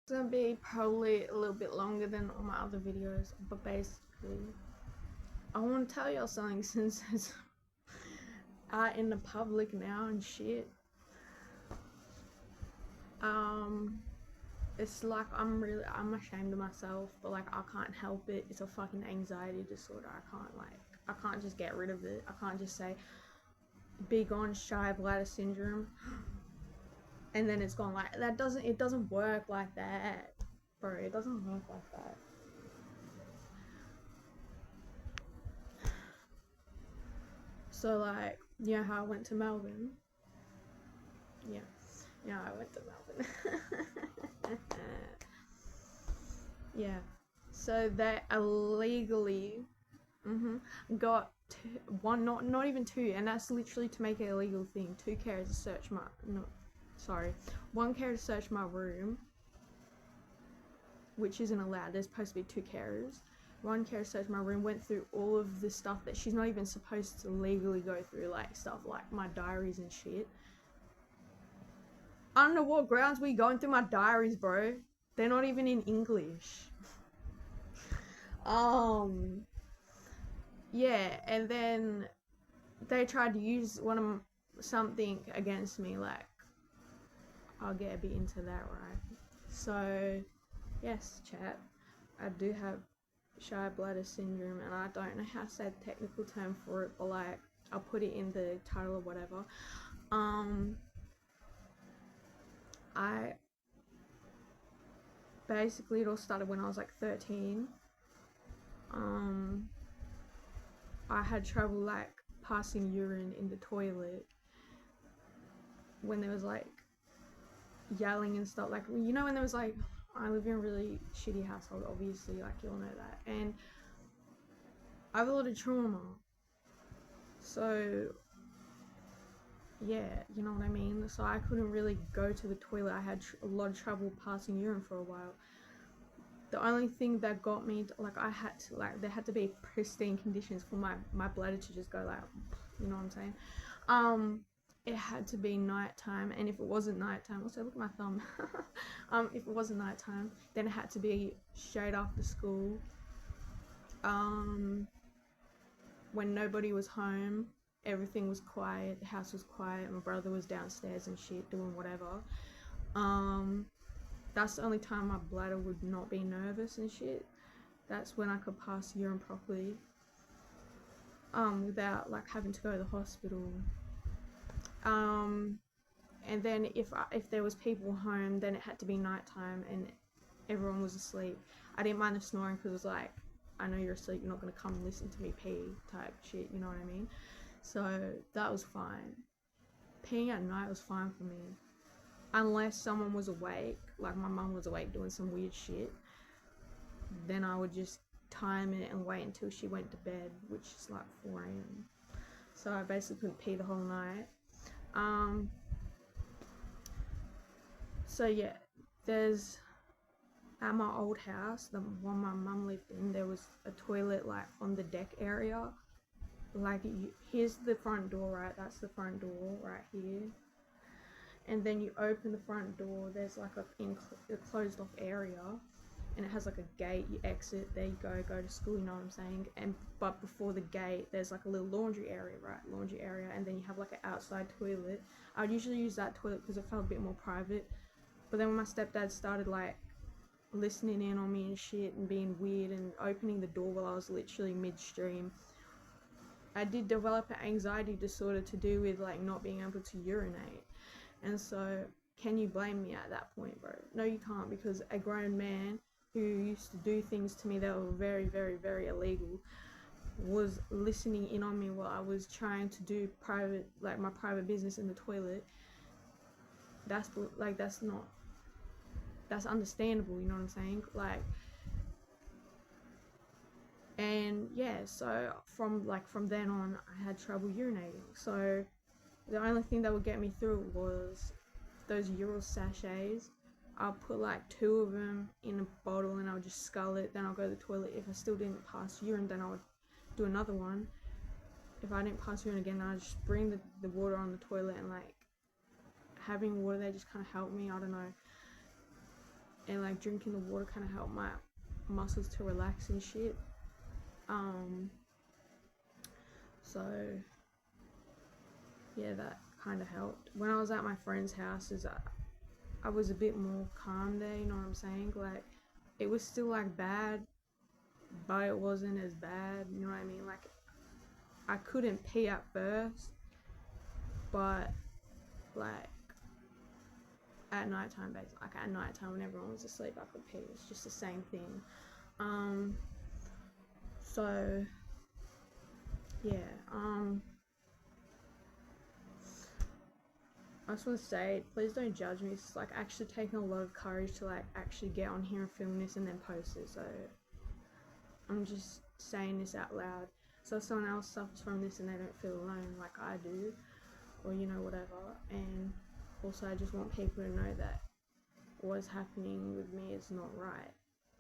It's gonna be probably a little bit longer than all my other videos, but basically, I want to tell y'all something since it's out in the public now and shit. Um, it's like I'm ashamed of myself, but like I can't help it. It's a fucking anxiety disorder. I can't just get rid of it. I can't just say be gone shy bladder syndrome and then it's gone. Like it doesn't work like that, bro. It doesn't work like that. So like, you know how I went to Melbourne? Yeah. Yeah, I went to Melbourne. Yeah. So they illegally got one, not even two, and that's literally to make it a legal thing. Two carers to search my no, sorry, one carer to search my room, which isn't allowed. There's supposed to be two carers. One carer searched my room, went through all of the stuff that she's not even supposed to legally go through, like stuff like my diaries and shit. I don't know what grounds we going through my diaries, bro. They're not even in English. Um, yeah, and then they tried to use something against me. Like, I'll get a bit into that, right? So, yes, chat, I do have shy bladder syndrome, and I don't know how to say the technical term for it, but like, I'll put it in the title or whatever. I basically, it all started when I was like 13. I had trouble like passing urine in the toilet when there was like yelling and stuff. Like, you know, when there was like, I live in a really shitty household, obviously, like you all know that, and I have a lot of trauma. So yeah, you know what I mean. So I couldn't really go to the toilet. I had a lot of trouble passing urine for a while. The only thing that got me to, like, I had to like, there had to be pristine conditions for my bladder to just go like, you know what I'm saying. It had to be nighttime, and if it wasn't nighttime, also look at my thumb. If it wasn't nighttime, then it had to be straight after school. When nobody was home, everything was quiet, the house was quiet, my brother was downstairs and shit doing whatever. That's the only time my bladder would not be nervous and shit. That's when I could pass urine properly, without like having to go to the hospital. And then if there was people home, then it had to be nighttime and everyone was asleep. I didn't mind the snoring because it was like, I know you're asleep, you're not gonna come and listen to me pee type shit, you know what I mean? So that was fine. Peeing at night was fine for me, unless someone was awake, like my mum was awake doing some weird shit. Then I would just time it and wait until she went to bed, which is like 4 a.m. So I basically couldn't pee the whole night. So yeah, there's at my old house, the one my mum lived in, there was a toilet like on the deck area. Like, here's the front door, right? That's the front door right here. And then you open the front door, there's like a closed off area, and it has like a gate. You exit, there you go to school, you know what I'm saying? And but before the gate, there's like a little laundry area, right? Laundry area, and then you have like an outside toilet. I would usually use that toilet because it felt a bit more private. But then when my stepdad started like listening in on me and shit and being weird and opening the door while I was literally midstream, I did develop an anxiety disorder to do with like not being able to urinate. And so, can you blame me at that point, bro? No, you can't, because a grown man who used to do things to me that were very, very, very illegal was listening in on me while I was trying to do my private business in the toilet. That's like, that's understandable, you know what I'm saying? Like, and yeah, so from then on, I had trouble urinating. So the only thing that would get me through was those Euro sachets. I'll put like 2 of them in a bottle and I'll just scull it. Then I'll go to the toilet. If I still didn't pass urine, then I would do another one. If I didn't pass urine again, I'd just bring the water on the toilet, and like having water there just kind of helped me. I don't know. and like drinking the water kind of helped my muscles to relax and shit. So yeah, that kind of helped. When I was at my friend's house, I was a bit more calm there, you know what I'm saying? Like, it was still like bad, but it wasn't as bad, you know what I mean? Like, I couldn't pee at first, but like at nighttime, basically, like at nighttime when everyone was asleep, I could pee. It's just the same thing. So yeah, I just want to say, please don't judge me. It's like actually taking a lot of courage to like actually get on here and film this and then post it. So I'm just saying this out loud. So if someone else suffers from this and they don't feel alone like I do, or you know, whatever. And also I just want people to know that what's happening with me is not right.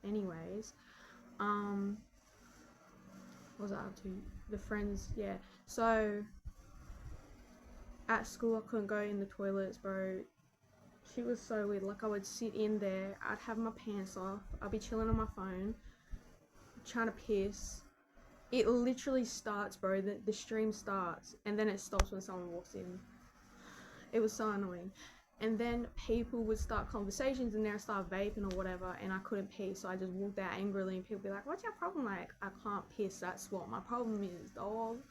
Anyways, what was I up to? The friends, yeah. So at school I couldn't go in the toilets, bro. She was so weird. Like, I would sit in there, I'd have my pants off, I'd be chilling on my phone, trying to piss. It literally starts, bro. The stream starts, and then it stops when someone walks in. It was so annoying. And then people would start conversations and they'd start vaping or whatever, and I couldn't piss, so I just walked out angrily, and people would be like, what's your problem? Like, I can't piss, that's what my problem is, dog.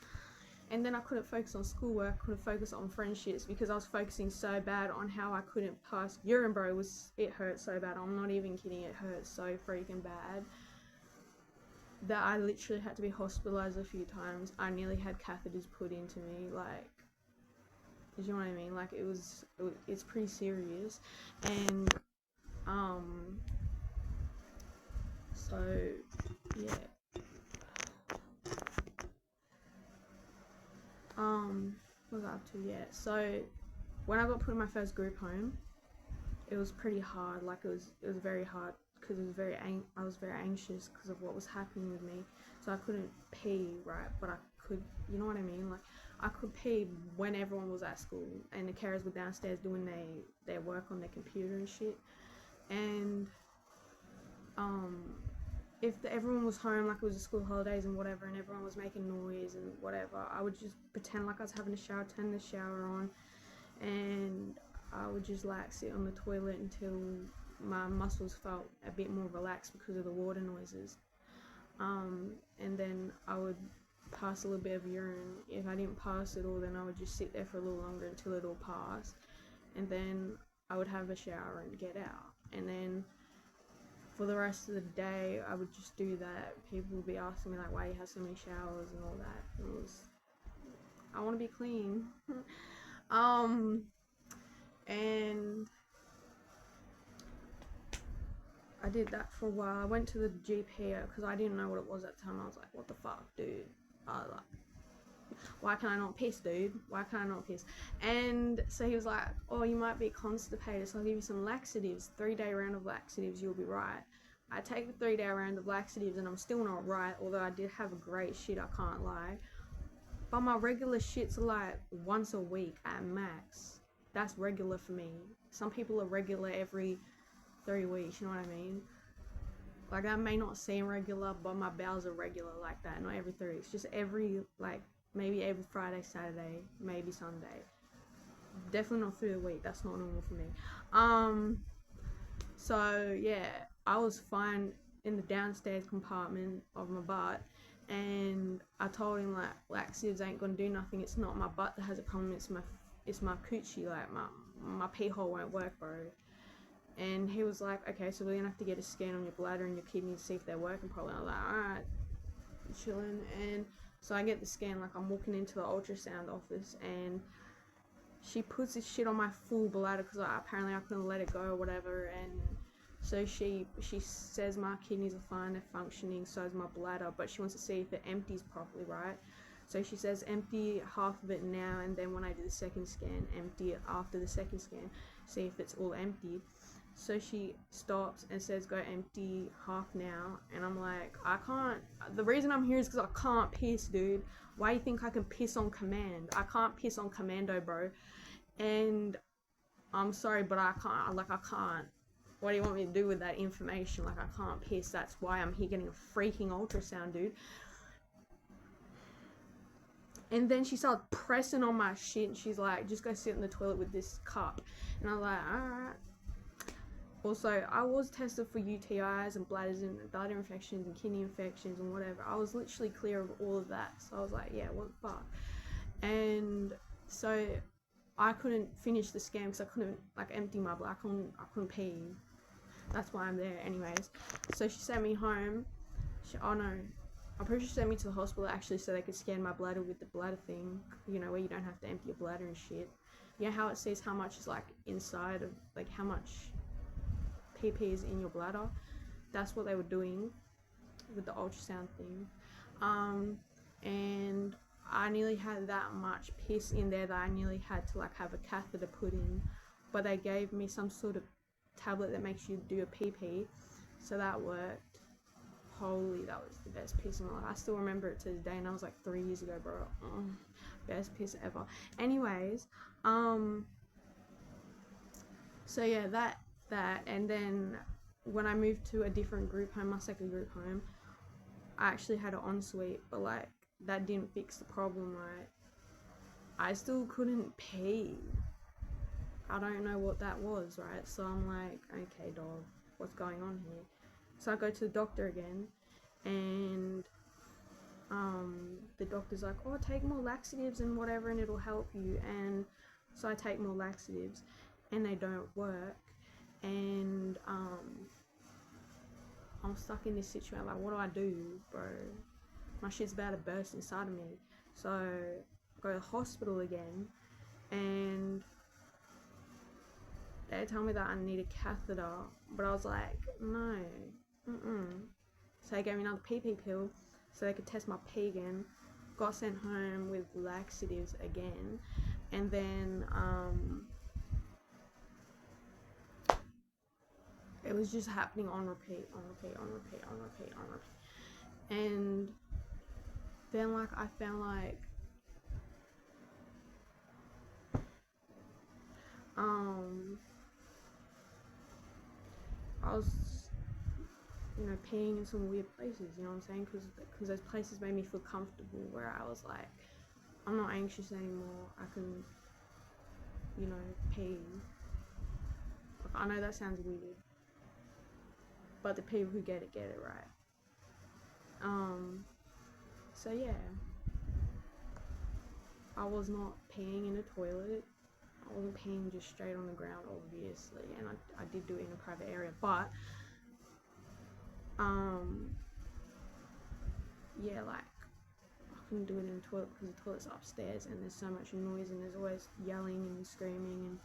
And then I couldn't focus on schoolwork, couldn't focus on friendships, because I was focusing so bad on how I couldn't pass urine, bro. It hurt so bad. I'm not even kidding, it hurt so freaking bad that I literally had to be hospitalized a few times. I nearly had catheters put into me, like, you know what I mean? Like, it's pretty serious. And so yeah, what was I up to? Yeah, so when I got put in my first group home, it was pretty hard. Like, it was very hard, because I was very anxious because of what was happening with me. So I couldn't pee, right? But I could, you know what I mean? Like, I could pee when everyone was at school and the carers were downstairs doing their work on their computer and shit. And if everyone was home, like it was the school holidays and whatever, and everyone was making noise and whatever, I would just pretend like I was having a shower, turn the shower on, and I would just like sit on the toilet until my muscles felt a bit more relaxed because of the water noises. And then I would pass a little bit of urine. If I didn't pass it all, then I would just sit there for a little longer until it all passed, and then I would have a shower and get out. And then for the rest of the day, I would just do that. People would be asking me like, why you have so many showers and all that. I want to be clean. And I did that for a while. I went to the GP because I didn't know what it was at the time. I was like, what the fuck, dude? Why can I not piss, dude? Why can I not piss? And so he was like, oh, you might be constipated, so I'll give you some laxatives, 3-day round of laxatives, you'll be right. I take the 3-day round of laxatives and I'm still not right, although I did have a great shit, I can't lie. But my regular shits are like once a week at max. That's regular for me. Some people are regular every 3 weeks, you know what I mean? Like, that may not seem regular, but my bowels are regular like that. Not every 3 weeks, just maybe every Friday, Saturday, maybe Sunday. Definitely not through the week. That's not normal for me. So yeah, I was fine in the downstairs compartment of my butt, and I told him like, laxatives ain't gonna do nothing. It's not my butt that has a problem. It's my coochie. Like, my pee hole won't work, bro. And he was like, okay, so we're gonna have to get a scan on your bladder and your kidneys to see if they're working properly. I was like, alright, chilling. And so I get the scan, like I'm walking into the ultrasound office, and she puts this shit on my full bladder because apparently I couldn't let it go or whatever. And so she says my kidneys are fine, they're functioning, so is my bladder, but she wants to see if it empties properly, right? So she says empty half of it now, and then when I do the second scan, empty it after the second scan, see if it's all empty. So she stops and says, go empty half now. And I'm like, I can't. The reason I'm here is because I can't piss, dude. Why do you think I can piss on command? I can't piss on commando, bro. And I'm sorry, but I can't. Like, I can't. what do you want me to do with that information? Like, I can't piss. That's why I'm here getting a freaking ultrasound, dude. And then she started pressing on my shit, and she's like, just go sit in the toilet with this cup. And I was like, alright. Also, I was tested for UTIs and bladders and bladder infections and kidney infections and whatever. I was literally clear of all of that. So I was like, yeah, what the fuck? And so I couldn't finish the scan because I couldn't, like, empty my bladder. I couldn't pee. That's why I'm there anyways. So she sent me home. Oh no, I'm pretty sure she sent me to the hospital actually so they could scan my bladder with the bladder thing, you know, where you don't have to empty your bladder and shit. You know how it says how much is like inside of, like how much PP is in your bladder? That's what they were doing with the ultrasound thing. And I nearly had that much piss in there that I nearly had to like have a catheter put in, but they gave me some sort of tablet that makes you do a PP, so that worked. Holy, that was the best piss in my life. I still remember it to this day, and I was like 3 years ago, bro. Best piss ever. Anyways, so yeah, that, and then when I moved to a different group home, my second group home, I actually had an ensuite, but like that didn't fix the problem, right? I still couldn't pee. I don't know what that was, right? So I'm like, okay, dog, what's going on here? So I go to the doctor again, and the doctor's like, oh, take more laxatives and whatever, and it'll help you. And so I take more laxatives, and they don't work. And I'm stuck in this situation. Like, what do, bro? My shit's about to burst inside of me. So I go to the hospital again, and they tell me that I need a catheter, but I was like, no, So they gave me another PP pill so they could test my pee again. Got sent home with laxatives again, and then it was just happening on repeat. And then like I found like I was, you know, peeing in some weird places, you know what I'm saying? Because those places made me feel comfortable, where I was like, I'm not anxious anymore. I can, you know, pee. Like, I know that sounds weird, but the people who get it right. So yeah, I was not peeing in a toilet. I wasn't peeing just straight on the ground, obviously, and I did do it in a private area, but yeah, like I couldn't do it in a toilet because the toilet's upstairs and there's so much noise and there's always yelling and screaming,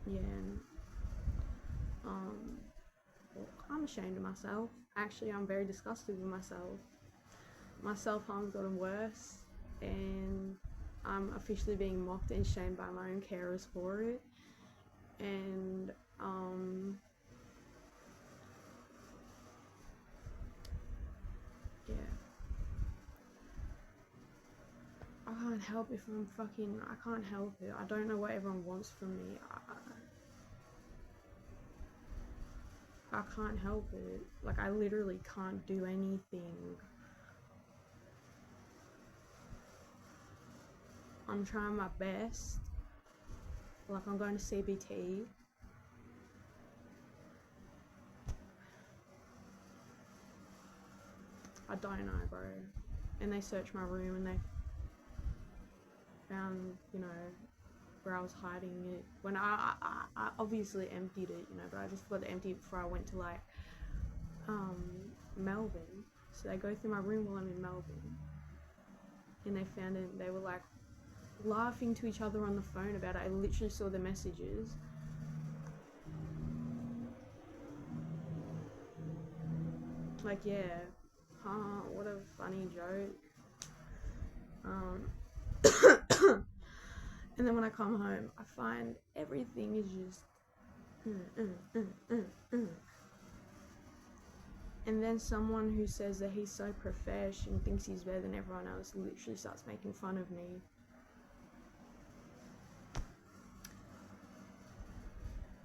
and yeah, and well, I'm ashamed of myself. Actually, I'm very disgusted with myself. My self-harm's gotten worse, and I'm officially being mocked and shamed by my own carers for it. And yeah, I can't help if I'm fucking, I can't help it. I don't know what everyone wants from me. I can't help it. Like, I literally can't do anything. I'm trying my best. Like, I'm going to CBT. I don't know, bro. And they searched my room and they found, you know, where I was hiding it. When I obviously emptied it, you know, but I just forgot to empty it before I went to, like, Melbourne. So they go through my room while I'm in Melbourne. And they found it. They were, like, laughing to each other on the phone about it. I literally saw the messages. Like, yeah, what a funny joke. And then when I come home, I find everything is just And then someone who says that he's so profesh and thinks he's better than everyone else literally starts making fun of me.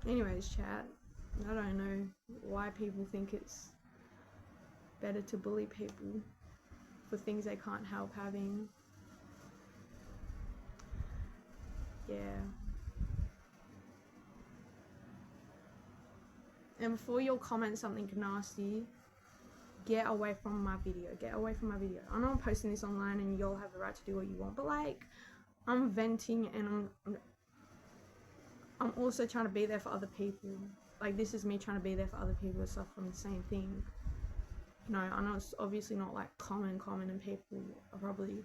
Anyways, chat, I don't know why people think it's better to bully people for things they can't help having. Yeah. And before you'll comment something nasty, get away from my video. Get away from my video. I know I'm posting this online and you'll have the right to do what you want, but like, I'm venting and I'm also trying to be there for other people. Like, this is me trying to be there for other people who suffer from the same thing. You know, I know it's obviously not like common, and people are probably,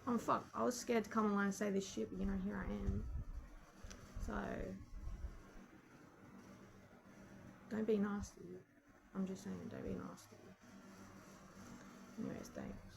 I was scared to come online and say this shit, but you know, here I am. So, don't be nasty. I'm just saying, don't be nasty. Anyways, thanks.